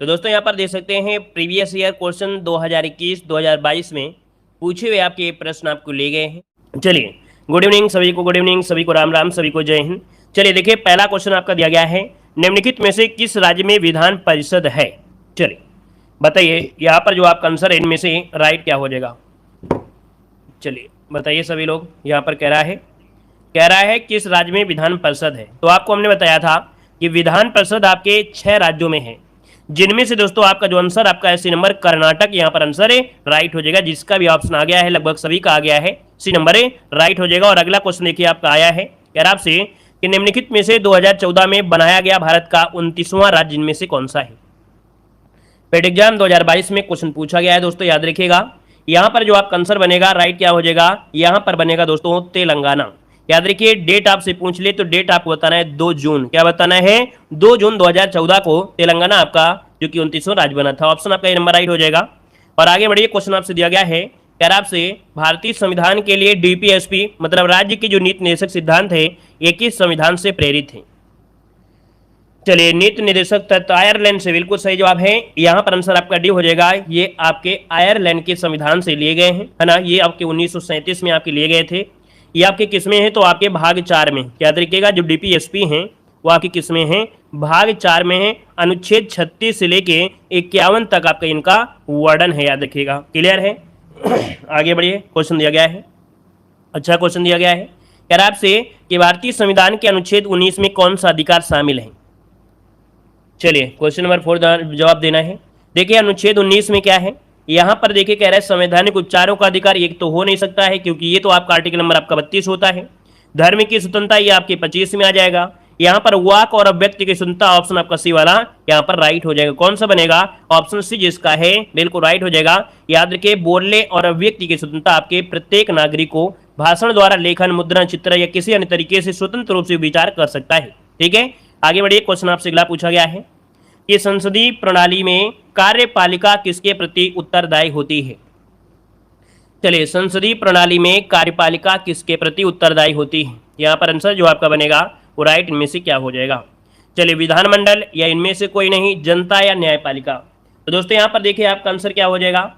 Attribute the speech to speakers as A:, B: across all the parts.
A: तो दोस्तों यहाँ पर देख सकते हैं प्रीवियस ईयर क्वेश्चन 2021-2022 में पूछे हुए आपके प्रश्न आपको ले गए हैं। चलिए, गुड इवनिंग सभी को, गुड इवनिंग सभी को, राम राम सभी को, जय हिंद। चलिए देखिए, पहला क्वेश्चन आपका दिया गया है, निम्नलिखित में से किस राज्य में विधान परिषद है। चलिए बताइए, यहाँ पर जो आपका आंसर है इनमें से राइट क्या हो जाएगा। चलिए बताइए सभी लोग, यहाँ पर कह रहा है किस राज्य में विधान परिषद है। तो आपको हमने बताया था कि विधान परिषद आपके 6 राज्यों में है, जिनमें से दोस्तों आपका जो आंसर आपका है सी नंबर कर्नाटक, यहाँ पर आंसर है राइट हो जाएगा। जिसका भी ऑप्शन आ गया है, लगभग सभी का आ गया है, सी नंबर है राइट हो जाएगा। और अगला क्वेश्चन देखिए आपका आया है, कह रहा आपसे कि निम्नलिखित में से 2014 में बनाया गया भारत का 29वां राज्य इनमें से कौन सा है। पेड एग्जाम 2022 में क्वेश्चन पूछा गया है दोस्तों, याद रखिएगा। यहाँ पर जो आपका आंसर बनेगा राइट क्या हो जाएगा, यहाँ पर बनेगा दोस्तों तेलंगाना। याद रखिए, डेट आपसे पूछ ले तो डेट आपको बताना है 2 जून। क्या बताना है, 2 जून 2014 को तेलंगाना आपका जो कि 29वां राज्य बना था। ऑप्शन आपका ये नंबर राइट हो जाएगा। और आगे बढ़िए, क्वेश्चन आपसे दिया गया है, कह रहा आपसे भारतीय संविधान के लिए डीपीएसपी मतलब राज्य के जो नीति निर्देशक सिद्धांत है ये किस संविधान से प्रेरित है। चलिए, नीति निर्देशक तत्व आयरलैंड से, बिल्कुल सही जवाब है। यहाँ पर आंसर आपका डी हो जाएगा। ये आपके आयरलैंड के संविधान से लिए गए हैं, है ना। ये आपके 1937 में आपके लिए गए थे। ये आपके किसमें है, तो आपके भाग 4 में। याद रखिएगा, जो डीपीएसपी हैं वो आपकी किसमें है, भाग 4 में है। अनुच्छेद 36 से लेके 51 तक आपका इनका वर्णन है, याद रखिएगा। क्लियर है। आगे बढ़िए, क्वेश्चन दिया गया है, अच्छा क्वेश्चन दिया गया है। कह रहा आपसे कि भारतीय संविधान के अनुच्छेद 19 में कौन सा अधिकार शामिल है। चलिए, क्वेश्चन नंबर 4 जवाब देना है। देखिए, अनुच्छेद 19 में क्या है, यहाँ पर देखिए कह रहा है संवैधानिक उपचारों का अधिकार, ये तो हो नहीं सकता है क्योंकि ये तो आपका आर्टिकल नंबर आपका 32 होता है। धर्म की स्वतंत्रता ये आपके 25 में आ जाएगा। यहाँ पर वाक और अभिव्यक्ति की स्वतंत्रता, ऑप्शन आपका सी वाला यहाँ पर राइट हो जाएगा। कौन सा बनेगा, ऑप्शन सी जिसका है बिल्कुल राइट हो जाएगा। याद रखिए, बोलने और अभिव्यक्ति की स्वतंत्रता आपके प्रत्येक नागरिक को भाषण द्वारा, लेखन, मुद्रण, चित्र या किसी अन्य तरीके से स्वतंत्र रूप से विचार कर सकता है। ठीक है, आगे बढ़िए, क्वेश्चन आपसे अगला पूछा गया है कि संसदीय प्रणाली में कार्यपालिका किसके प्रति उत्तरदायी होती है। चलिए, संसदीय प्रणाली में कार्यपालिका किसके प्रति उत्तरदायी होती है। यहाँ पर आंसर जो आपका बनेगा वो राइट इनमें से क्या हो जाएगा। चलिए, विधानमंडल या इनमें से कोई नहीं, जनता या न्यायपालिका। तो दोस्तों यहाँ पर देखिए आपका आंसर क्या हो जाएगा,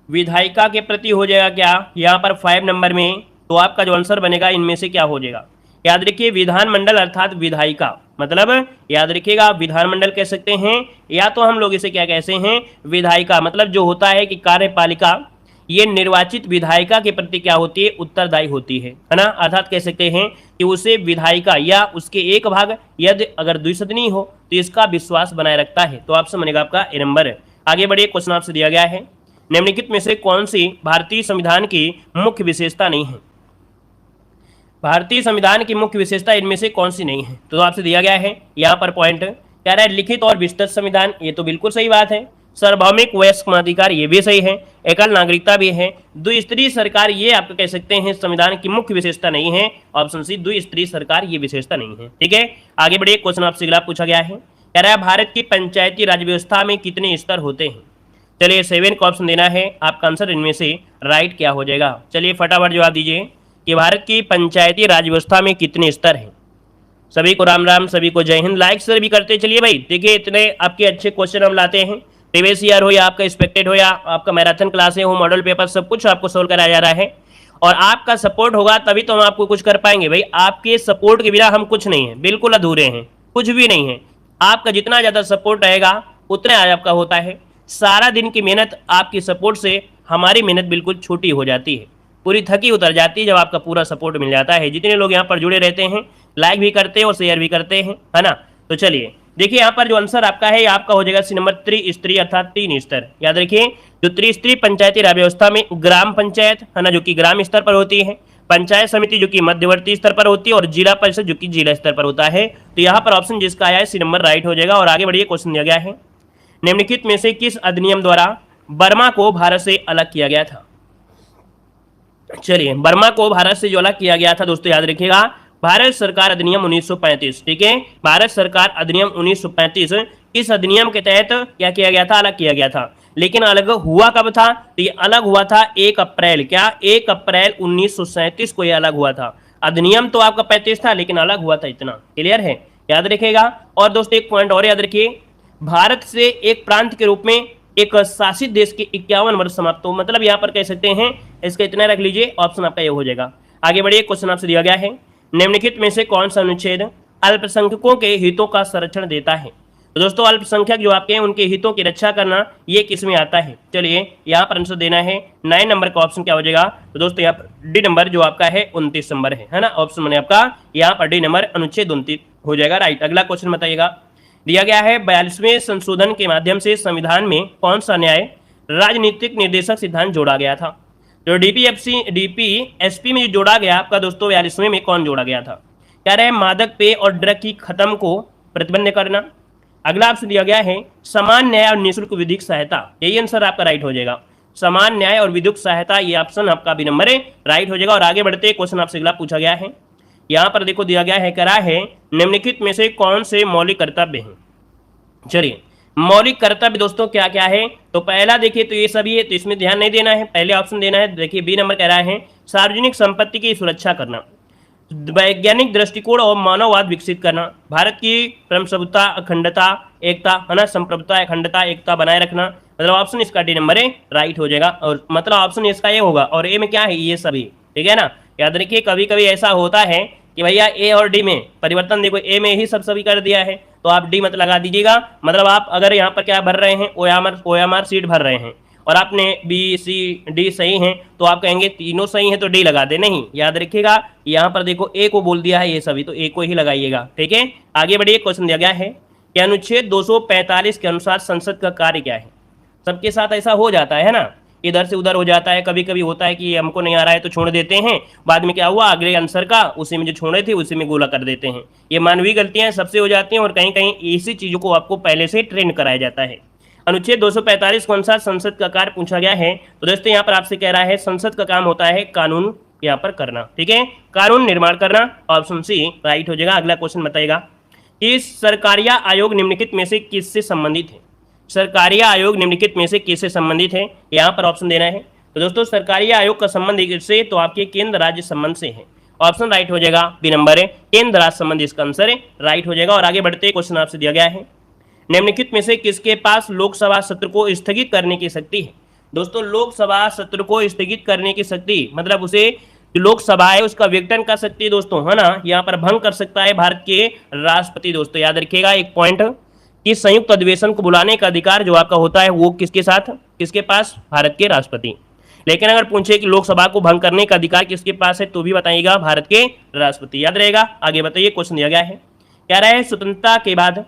A: विधायिका के प्रति हो जाएगा। क्या यहाँ पर 5 नंबर में, तो आपका जो आंसर बनेगा इनमें से क्या हो जाएगा। याद रखिए, विधानमंडल अर्थात विधायिका, मतलब याद रखिएगा विधानमंडल कह सकते हैं, या तो हम लोग इसे क्या कहते हैं, विधायिका। मतलब जो होता है कि कार्यपालिका ये निर्वाचित विधायिका के प्रति क्या होती है, उत्तरदायी होती है ना। अर्थात कह सकते हैं कि उसे विधायिका या उसके एक भाग यदि अगर द्विसदनीय हो तो इसका विश्वास बनाए रखता है। तो ऑप्शन बनेगा आपका ए नंबर। आगे बढ़िए, क्वेश्चन आपसे दिया गया है, निम्नलिखित में से कौन सी भारतीय संविधान की मुख्य विशेषता नहीं है। भारतीय संविधान की मुख्य विशेषता इनमें से कौन सी नहीं है। तो आपसे दिया गया है यहाँ पर पॉइंट, कह रहा है लिखित और विस्तृत संविधान, ये तो बिल्कुल सही बात है। सार्वभौमिक वयस्क मताधिकार, ये भी सही है। एकल नागरिकता भी है। द्विस्तरीय सरकार, ये आप कह सकते हैं संविधान की मुख्य विशेषता नहीं है। ऑप्शन सी द्विस्तरीय सरकार ये विशेषता नहीं है। ठीक है, आगे बढ़िए, क्वेश्चन आपसे अगला पूछा गया है, कह रहा है भारत की पंचायती राज व्यवस्था में कितने स्तर होते हैं। चलिए, 7 का ऑप्शन देना है, आपका आंसर इनमें से राइट क्या हो जाएगा। चलिए फटाफट जवाब दीजिए कि भारत की पंचायती राज व्यवस्था में कितने स्तर हैं। सभी को राम राम, सभी को जय हिंद। लाइक शेयर भी करते चलिए भाई। देखिए, इतने आपके अच्छे क्वेश्चन हम लाते हैं, प्रीवियस ईयर हो या आपका एक्सपेक्टेड हो या आपका मैराथन क्लास हो, मॉडल पेपर, सब कुछ आपको सोल्व कराया जा रहा है। और आपका सपोर्ट होगा तभी तो हम आपको कुछ कर पाएंगे भाई। आपके सपोर्ट के बिना हम कुछ नहीं है, बिल्कुल अधूरे हैं, कुछ भी नहीं है। आपका जितना ज़्यादा सपोर्ट रहेगा उतना आपका होता है। सारा दिन की मेहनत आपकी सपोर्ट से हमारी मेहनत बिल्कुल छोटी हो जाती है, पूरी थकी उतर जाती है जब आपका पूरा सपोर्ट मिल जाता है। जितने लोग यहाँ पर जुड़े रहते हैं, लाइक भी करते हैं और शेयर भी करते हैं, है ना। तो चलिए देखिए, यहाँ पर जो आंसर आपका है आपका हो जाएगा सी नंबर त्रिस्तरीय अर्थात 3 स्तर। याद रखिए, जो त्रिस्तरीय पंचायती राज व्यवस्था में ग्राम पंचायत है ना, जो कि ग्राम स्तर पर होती है, पंचायत समिति जो कि मध्यवर्ती स्तर पर होती है, और जिला परिषद जो कि जिला स्तर पर होता है। तो यहाँ पर ऑप्शन जिसका आया है सी नंबर राइट हो जाएगा। और आगे बढ़िए, क्वेश्चन दिया गया है, निम्नलिखित में से किस अधिनियम द्वारा बर्मा को भारत से अलग किया गया था। चलिए, बर्मा को भारत से जो अलग किया गया था दोस्तों, याद रखिएगा भारत सरकार अधिनियम 1935। ठीक है, भारत सरकार अधिनियम 1935, इस अधिनियम के तहत क्या किया गया था, अलग किया गया था। लेकिन अलग हुआ कब था, तो ये अलग हुआ था 1 अप्रैल, क्या 1 अप्रैल 1937 को ये अलग हुआ था। अधिनियम तो आपका 35 था लेकिन अलग हुआ था, इतना क्लियर है, याद रखिएगा। और दोस्तों एक पॉइंट और याद रखिए, भारत से एक प्रांत के रूप में एक शासित देश के 51 वर्ष समाप्त हो, मतलब यहाँ पर कह सकते हैं इसका इतना रख लीजिए, ऑप्शन आपका ये हो जाएगा। आगे बढ़िए, क्वेश्चन आपसे दिया गया है, निम्नलिखित में से कौन सा अनुच्छेद अल्पसंख्यकों के हितों का संरक्षण देता है। तो दोस्तों अल्पसंख्यक जो आपके हैं उनके हितों की रक्षा करना ये किस में आता है। चलिए यहाँ पर आंसर देना है 9 नंबर का ऑप्शन क्या हो जाएगा। तो दोस्तों यहाँ पर डी नंबर जो आपका है 29 नंबर है ना, ऑप्शन मैंने आपका यहाँ पर डी नंबर अनुच्छेद 29 हो जाएगा, राइट। अगला क्वेश्चन बताइएगा, दिया गया है 42वें संशोधन के माध्यम से संविधान में कौन सा न्याय राजनीतिक निर्देशक सिद्धांत जोड़ा गया था। तो डीपीएसपी में जो जोड़ा गया आपका दोस्तों 42वें में कौन जोड़ा गया था। कह रहे हैं मादक पेय और ड्रग की खत्म को प्रतिबंध करना। अगला आपसे दिया गया है समान न्याय और निःशुल्क विधिक सहायता, यही आंसर आपका राइट हो जाएगा। समान न्याय और विधिक सहायता ये ऑप्शन आपका बी नंबर है, राइट हो जाएगा। और आगे बढ़ते क्वेश्चन आपसे अगला पूछा गया है, यहाँ पर देखो दिया गया है, कह रहा है निम्नलिखित में से कौन से मौलिक कर्तव्य हैं। चलिए मौलिक कर्तव्य दोस्तों क्या क्या है, तो पहला देखिए तो ये सभी है, तो इसमें ध्यान नहीं देना है, पहले ऑप्शन देना है। देखिए बी नंबर कह रहा है सार्वजनिक संपत्ति की सुरक्षा करना, वैज्ञानिक दृष्टिकोण और मानववाद विकसित करना, भारत की प्रभुसत्ता अखंडता एकता है ना, संप्रभुता अखंडता एकता बनाए रखना, मतलब ऑप्शन इसका डी नंबर है, राइट हो जाएगा। और मतलब ऑप्शन इसका ये होगा, और ए में क्या है ये सभी, ठीक है ना। याद रखिए कभी कभी ऐसा होता है कि भैया ए और डी में परिवर्तन, देखो ए में ही सब सभी कर दिया है तो आप डी मत लगा दीजिएगा, मतलब आप अगर यहाँ पर क्या भर रहे हैं ओएमआर सीट भर रहे हैं और आपने बी सी डी सही हैं तो आप कहेंगे तीनों सही हैं तो डी लगा दे, नहीं, याद रखिएगा यहाँ पर देखो ए को बोल दिया है ये सभी, तो ए को ही लगाइएगा, ठीक है। आगे बढ़िए, क्वेश्चन दिया गया है कि अनुच्छेद 245 के अनुसार संसद का कार्य क्या है। सबके साथ ऐसा हो जाता है ना, इधर से उधर हो जाता है, कभी कभी होता है कि हमको नहीं आ रहा है तो छोड़ देते हैं, बाद में क्या हुआ अगले आंसर का उसी में जो छोड़े थे उसी में गोला कर देते हैं। ये मानवीय गलतियां सबसे हो जाती हैं और कहीं कहीं इसी चीजों को आपको पहले से ट्रेन कराया जाता है। अनुच्छेद 245 के अनुसार संसद का कार्य पूछा गया है, तो दोस्तों यहाँ पर आपसे कह रहा है संसद का काम होता है कानून यहाँ पर करना, ठीक है, कानून निर्माण करना, ऑप्शन सी राइट हो जाएगा। अगला क्वेश्चन बताइएगा कि सरकारिया आयोग निम्नलिखित में से किससे संबंधित है। सरकारिया आयोग निम्नलिखित में से किससे संबंधित है, यहाँ पर ऑप्शन देना है। तो दोस्तों सरकारिया आयोग का संबंध इससे तो आपके केंद्र राज्य संबंध से है, ऑप्शन राइट हो जाएगा, बी नंबर है, केंद्र राज्य संबंध इसका आंसर है, राइट हो जाएगा। और आगे बढ़ते क्वेश्चन आपसे दिया गया है निम्नलिखित में से किसके पास लोकसभा सत्र को स्थगित करने की शक्ति है। दोस्तों लोकसभा सत्र को स्थगित करने की शक्ति मतलब उसे जो लोकसभा है उसका विघटन कर सकती है दोस्तों, है ना, यहाँ पर भंग कर सकता है भारत के राष्ट्रपति। दोस्तों याद रखिएगा एक पॉइंट कि संयुक्त अधिवेशन को बुलाने का अधिकार जो आपका होता है वो किसके साथ, किसके पास, भारत के राष्ट्रपति। लेकिन अगर पूछे कि लोकसभा को भंग करने का अधिकार किसके पास है तो भी बताइएगा भारत के राष्ट्रपति, याद रहेगा। आगे बताइए क्वेश्चन दिया गया है, कह रहा है स्वतंत्रता के बाद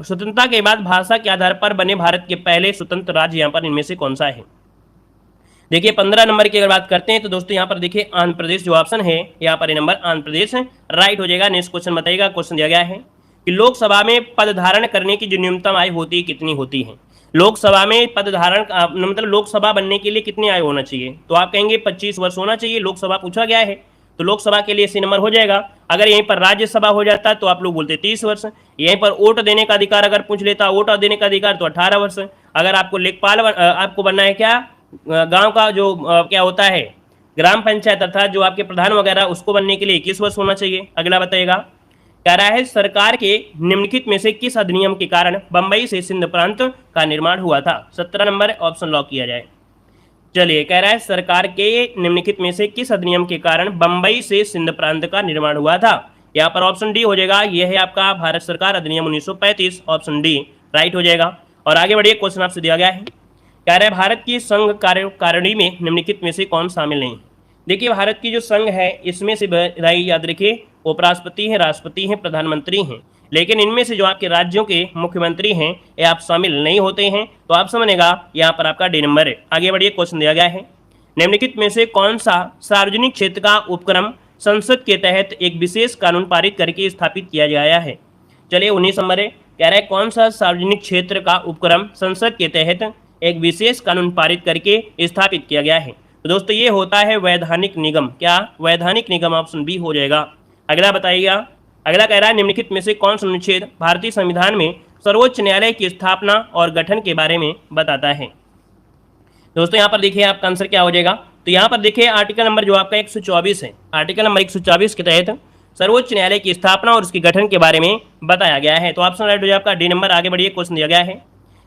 A: स्वतंत्रता के बाद भाषा के आधार पर बने भारत के पहले स्वतंत्र राज्य यहाँ पर इनमें से कौन सा है। देखिए 15 नंबर की अगर बात करते हैं तो दोस्तों यहाँ पर देखिए आंध्र प्रदेश जो ऑप्शन है यहाँ पर नंबर आंध्र प्रदेश है, राइट हो जाएगा। नेक्स्ट क्वेश्चन बताइएगा, क्वेश्चन दिया गया है कि लोकसभा में पद धारण करने की जो न्यूनतम आयु होती है कितनी होती है। लोकसभा में पद धारण मतलब लोकसभा बनने के लिए कितनी आयु होना चाहिए, तो आप कहेंगे 25 वर्ष होना चाहिए, लोकसभा पूछा गया है तो लोकसभा के लिए सी नंबर हो जाएगा। अगर यहीं पर राज्यसभा हो जाता तो आप लोग बोलते 30 वर्ष। यहीं पर वोट देने का अधिकार अगर पूछ लेता, वोट देने का अधिकार तो 18 वर्ष। अगर आपको लेखपाल आपको बनना है क्या, गांव का जो क्या होता है ग्राम पंचायत अर्थात जो आपके प्रधान वगैरह उसको बनने के लिए 21 वर्ष होना चाहिए। अगला बताइएगा, कह रहा है सरकार के निम्नलिखित में से किस अधिनियम के कारण बंबई से सिंध प्रांत का निर्माण हुआ था। 17 नंबर ऑप्शन लॉक किया जाए। चलिए कह रहा है सरकार के निम्नलिखित में से किस अधिनियम के कारण बंबई से सिंध प्रांत का निर्माण हुआ था। यहाँ पर ऑप्शन डी हो जाएगा, यह है आपका भारत सरकार अधिनियम 1935, ऑप्शन डी राइट हो जाएगा। और आगे बढ़िए, क्वेश्चन आपसे दिया गया है, कह रहा है भारत की संघ कार्यकारिणी में निम्नलिखित में से कौन शामिल नहीं। देखिए भारत की जो संघ है इसमें से याद रखिए उपराष्ट्रपति हैं, राष्ट्रपति हैं, प्रधानमंत्री हैं, लेकिन इनमें से जो आपके राज्यों के मुख्यमंत्री हैं ये आप शामिल नहीं होते हैं, तो आप समझेगा यहाँ पर आपका डी नंबर है। आगे बढ़िए, क्वेश्चन दिया गया है निम्नलिखित में से कौन सा सार्वजनिक क्षेत्र का उपक्रम संसद के तहत एक विशेष कानून पारित करके स्थापित किया गया है। चलिए 19 नंबर है, कह रहा है कौन सा सार्वजनिक क्षेत्र का उपक्रम संसद के तहत एक विशेष कानून पारित करके स्थापित किया गया है। तो दोस्तों ये होता है वैधानिक निगम। क्या, वैधानिक निगम, ऑप्शन बी हो जाएगा। अगला बताइएगा, अगला कह रहा है निम्नलिखित में से कौन सा अनुच्छेद भारतीय संविधान में सर्वोच्च न्यायालय की स्थापना और गठन के बारे में बताता है। दोस्तों यहाँ पर देखिए आपका आंसर क्या हो जाएगा, तो यहाँ पर देखिए आर्टिकल नंबर जो आपका 124 है, आर्टिकल नंबर 124 के तहत सर्वोच्च न्यायालय की स्थापना और उसके गठन के बारे में बताया गया है। तो ऑप्शन राइट हो जाए आपका डी नंबर। आगे बढ़िए, क्वेश्चन दिया गया है,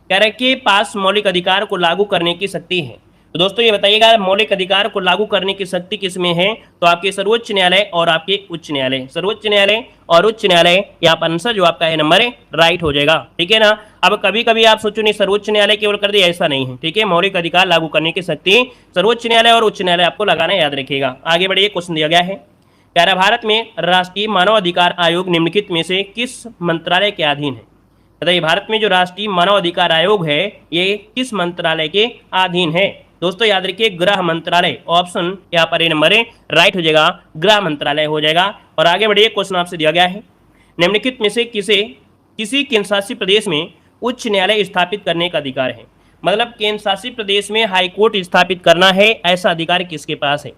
A: कह रहे हैं कि पास मौलिक अधिकार को लागू करने की शक्ति है। तो दोस्तों ये बताइएगा मौलिक अधिकार को लागू करने की शक्ति किसमें है? तो आपके सर्वोच्च न्यायालय और आपके उच्च न्यायालय, सर्वोच्च न्यायालय और उच्च न्यायालय, यहाँ पर आंसर जो आपका है नंबर राइट हो जाएगा। ठीक है ना। अब कभी कभी आप सोचो नहीं सर्वोच्च न्यायालय केवल कर दिया, ऐसा नहीं है। ठीक है, मौलिक अधिकार लागू करने की शक्ति सर्वोच्च न्यायालय और उच्च न्यायालय आपको लगाना याद रखिएगा। आगे बढ़िए, क्वेश्चन दिया गया है, कह रहा भारत में राष्ट्रीय मानव अधिकार आयोग निम्नलिखित में से किस मंत्रालय के अधीन है? बताइए भारत में जो राष्ट्रीय मानव अधिकार आयोग है ये किस मंत्रालय के अधीन है? दोस्तों याद रखिए गृह मंत्रालय, ऑप्शन यहाँ पर ए नंबर राइट हो जाएगा, गृह मंत्रालय हो जाएगा। और आगे बढ़िए, क्वेश्चन आपसे दिया गया है, निम्नलिखित में से किसी केंद्र शासित प्रदेश में उच्च न्यायालय स्थापित करने का अधिकार है? मतलब केंद्र शासित प्रदेश में हाई कोर्ट स्थापित करना है, ऐसा अधिकार किसके पास है?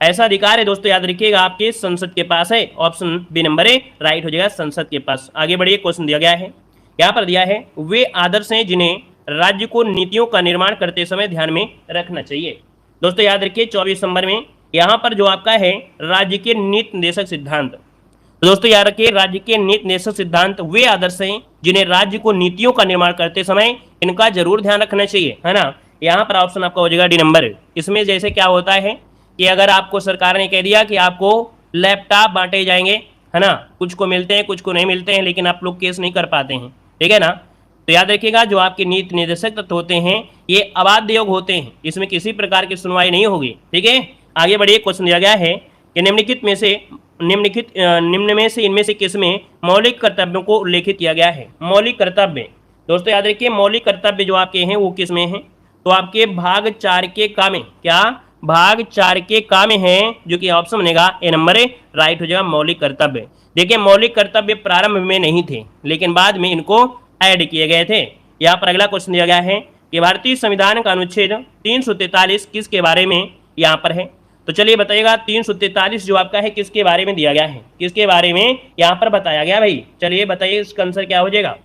A: ऐसा अधिकार है दोस्तों याद रखिएगा आपके संसद के पास है, ऑप्शन बी नंबर राइट हो जाएगा, संसद के पास। आगे बढ़िए, क्वेश्चन दिया गया है, यहाँ पर दिया है वे आदर्श हैं जिन्हें राज्य को नीतियों का निर्माण करते समय ध्यान में रखना चाहिए। दोस्तों याद रखिए 24 नंबर में यहाँ पर जो आपका है राज्य के नीति निर्देशक सिद्धांत। तो दोस्तों याद रखिए राज्य के नीति निर्देशक सिद्धांत वे आदर्श हैं जिन्हें राज्य को नीतियों का निर्माण करते समय इनका जरूर ध्यान रखना चाहिए, है ना। यहाँ पर ऑप्शन आपका हो जाएगा डी नंबर। इसमें जैसे क्या होता है कि अगर आपको सरकार ने कह दिया कि आपको लैपटॉप बांटे जाएंगे, है ना, कुछ को मिलते हैं कुछ को नहीं मिलते हैं, लेकिन आप लोग केस नहीं कर पाते हैं, ठीक है ना। तो याद रखिएगा जो आपके नीति निर्देशक तत्व होते हैं ये अबाध्य योग होते हैं, इसमें किसी प्रकार की सुनवाई नहीं होगी। ठीक है, आगे बढ़िए, क्वेश्चन दिया गया है कि निम्न में से इनमें से किसमें मौलिक कर्तव्यों को उल्लेखित किया गया है? मौलिक कर्तव्य, दोस्तों याद रखिए मौलिक कर्तव्य जो आपके हैं वो किसमें हैं? तो आपके भाग 4 के का में, क्या भाग 4 के का में है, जो कि ऑप्शन बनेगा ए नंबर राइट हो जाएगा, मौलिक कर्तव्य। देखिए मौलिक कर्तव्य प्रारंभ में नहीं थे लेकिन बाद में इनको ऐड किए गए थे। यहाँ पर अगला क्वेश्चन दिया गया है कि भारतीय संविधान का अनुच्छेद 343 किसके बारे में यहाँ पर है? तो चलिए बताइएगा 343 जो आपका है किसके बारे में दिया गया है, किसके बारे में यहाँ पर बताया गया भाई? चलिए बताइए इसका आंसर क्या हो जाएगा।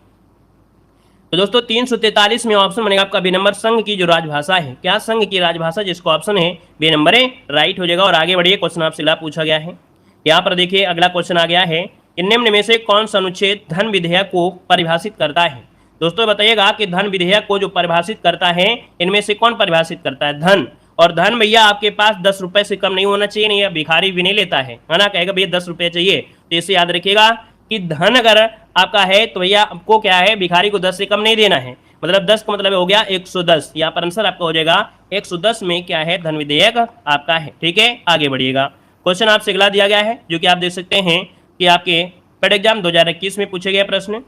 A: तो दोस्तों 343 में ऑप्शन बनेगा आपका बी नंबर, संघ की जो राजभाषा है, क्या संघ की राजभाषा, जिसको ऑप्शन है बी नंबर राइट हो जाएगा। और आगे बढ़िए, क्वेश्चन आपसे अगला पूछा गया है, यहाँ पर देखिए अगला क्वेश्चन आ गया है कि निम्न में से कौन सा अनुच्छेद धन विधेयक को परिभाषित करता है? दोस्तों बताइएगा कि धन विधेयक को जो परिभाषित करता है इनमें से कौन परिभाषित करता है? धन। और धन भैया आपके पास 10 रुपए से कम नहीं होना चाहिए, नहीं भिखारी भी नहीं लेता है ना, कहेगा भैया 10 रुपये चाहिए। तो इसे याद रखिएगा कि धन अगर आपका है तो भैया आपको क्या है, भिखारी को 10 से कम नहीं देना है, मतलब 10 का मतलब हो गया 110। यहाँ पर आंसर आपका हो जाएगा 110 में क्या है, धन विधेयक आपका है। ठीक है, आगे बढ़िएगा, क्वेश्चन आपसे अगला दिया गया है जो कि आप देख सकते हैं कि आपके पेड एग्जाम 2021 में पूछे गए प्रश्न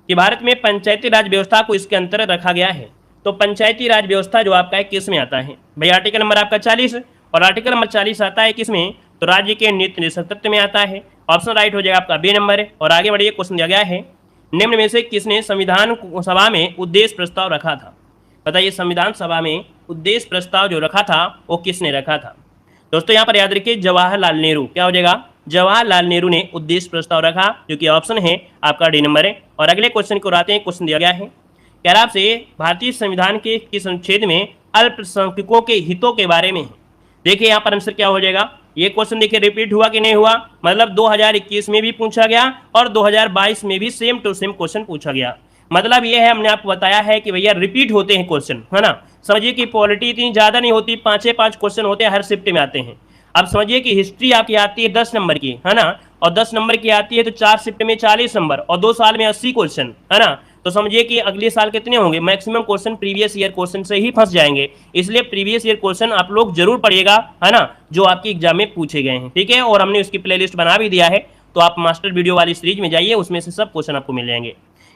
A: कि भारत में पंचायती राज व्यवस्था को इसके अंतर्गत रखा गया है। तो पंचायती राज व्यवस्था जो आपका है किस में आता है भाई? आर्टिकल नंबर आपका 40 और आर्टिकल नंबर 40 आता है किसमें? तो राज्य के नीति निर्देशक तत्व में आता है, ऑप्शन राइट हो जाएगा आपका बी नंबर। और आगे बढ़िए, क्वेश्चन दिया गया है निम्न में से किसने संविधान सभा में उद्देश्य प्रस्ताव रखा था? बताइए संविधान सभा में उद्देश्य प्रस्ताव जो रखा था वो किसने रखा था? दोस्तों यहाँ पर याद रखिए जवाहरलाल नेहरू, क्या हो जाएगा, जवाहरलाल नेहरू ने उद्देश्य प्रस्ताव रखा, जो कि ऑप्शन है आपका डी नंबर है। और अगले क्वेश्चन को आते हैं, क्वेश्चन दिया गया है कह रहा आपसे भारतीय संविधान के किस अनुच्छेद में अल्पसंख्यकों के हितों के बारे में है? देखिए यहाँ पर आंसर क्या हो जाएगा, ये क्वेश्चन देखिए रिपीट हुआ कि नहीं हुआ, मतलब 2021 में भी पूछा गया और 2022 में भी सेम टू सेम क्वेश्चन पूछा गया। मतलब ये है हमने आपको बताया है कि भैया रिपीट होते हैं क्वेश्चन, है ना। समझिए कि पॉलिटी इतनी ज्यादा नहीं होती, 5 क्वेश्चन होते हैं, हर शिफ्ट में आते हैं। अब समझिए कि हिस्ट्री आपकी आती है 10 नंबर की, है ना, और 10 नंबर की आती है तो 4 शिफ्ट में 40 नंबर और 2 साल में 80 क्वेश्चन, है ना। तो समझिए कि अगले साल कितने होंगे, maximum question previous year question से ही फंस जाएंगे। इसलिए प्रीवियस ईयर क्वेश्चन आप लोग जरूर पढ़िएगा, है ना, जो आपकी एग्जाम में पूछे गए हैं। ठीक है, और हमने उसकी प्लेलिस्ट बना भी दिया है, तो आप मास्टर वीडियो वाली सीरीज में जाइए, उसमें से सब क्वेश्चन आपको मिल जाएंगे।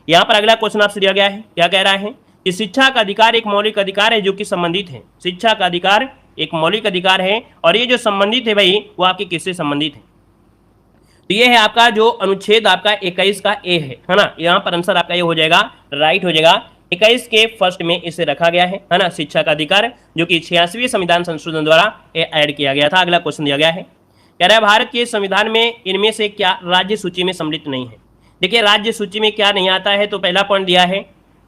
A: यहाँ पर अगला क्वेश्चन आपसे दिया गया है, क्या कह रहा है कि शिक्षा का अधिकार एक मौलिक अधिकार है जो कि संबंधित है। शिक्षा का अधिकार एक मौलिक अधिकार है और ये जो संबंधित है भाई वो आपके किससे संबंधित है? तो ये है आपका जो अनुच्छेद आपका 21 का ए है ना। यहाँ पर आंसर आपका ये हो जाएगा, राइट हो जाएगा, 21 के फर्स्ट में इसे रखा गया है ना, शिक्षा का अधिकार, जो कि 86वें संविधान संशोधन द्वारा ये ऐड किया गया था। अगला क्वेश्चन दिया गया है, कह रहा है भारत के संविधान में इनमें से क्या राज्य सूची में सम्मिलित नहीं है? देखिए राज्य सूची में क्या नहीं आता है, तो पहला पॉइंट दिया है,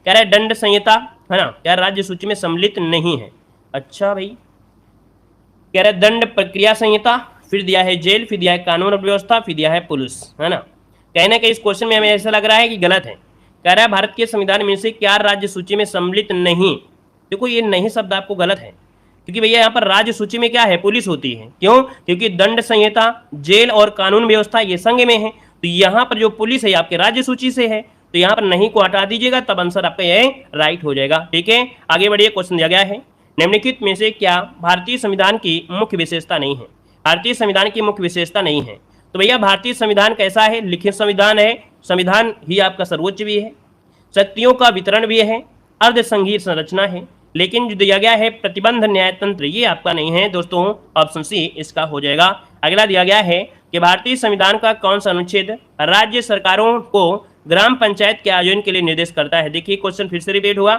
A: कह रहा है दंड संहिता, है ना, क्या राज्य सूची में सम्मिलित नहीं है? अच्छा भाई, कह रहा है दंड प्रक्रिया संहिता, फिर दिया है जेल, फिर दिया है कानून और व्यवस्था, फिर दिया है पुलिस, है ना। कहीं ना कहीं इस क्वेश्चन में हमें ऐसा लग रहा है कि गलत है। कह रहा है भारत के संविधान में से क्या राज्य सूची में सम्मिलित नहीं। देखो ये नहीं शब्द आपको गलत है, क्योंकि भैया यहाँ पर राज्य सूची में क्या है, पुलिस होती है। क्यों? क्योंकि दंड संहिता, जेल और कानून व्यवस्था ये संघ में है, तो यहाँ पर जो पुलिस है आपके राज्य सूची से है, तो यहाँ पर नहीं को हटा दीजिएगा, तब आंसर आपका ये राइट हो जाएगा। ठीक है, आगे बढ़िए। क्वेश्चन दिया गया है, निम्नलिखित में से क्या भारतीय संविधान की मुख्य विशेषता नहीं है। भारतीय संविधान की मुख्य विशेषता नहीं है, तो भैया भारतीय संविधान कैसा है, लिखित संविधान है, संविधान ही आपका सर्वोच्च भी है, शक्तियों का वितरण भी है, अर्धसंघीय संरचना है, लेकिन जो दिया गया है प्रतिबंध न्यायतंत्र, ये आपका नहीं है दोस्तों, ऑप्शन सी इसका हो जाएगा। अगला दिया गया है कि भारतीय संविधान का कौन सा अनुच्छेद राज्य सरकारों को ग्राम पंचायत के आयोजन के लिए निर्देश करता है। देखिए क्वेश्चन फिर से रिपीट हुआ।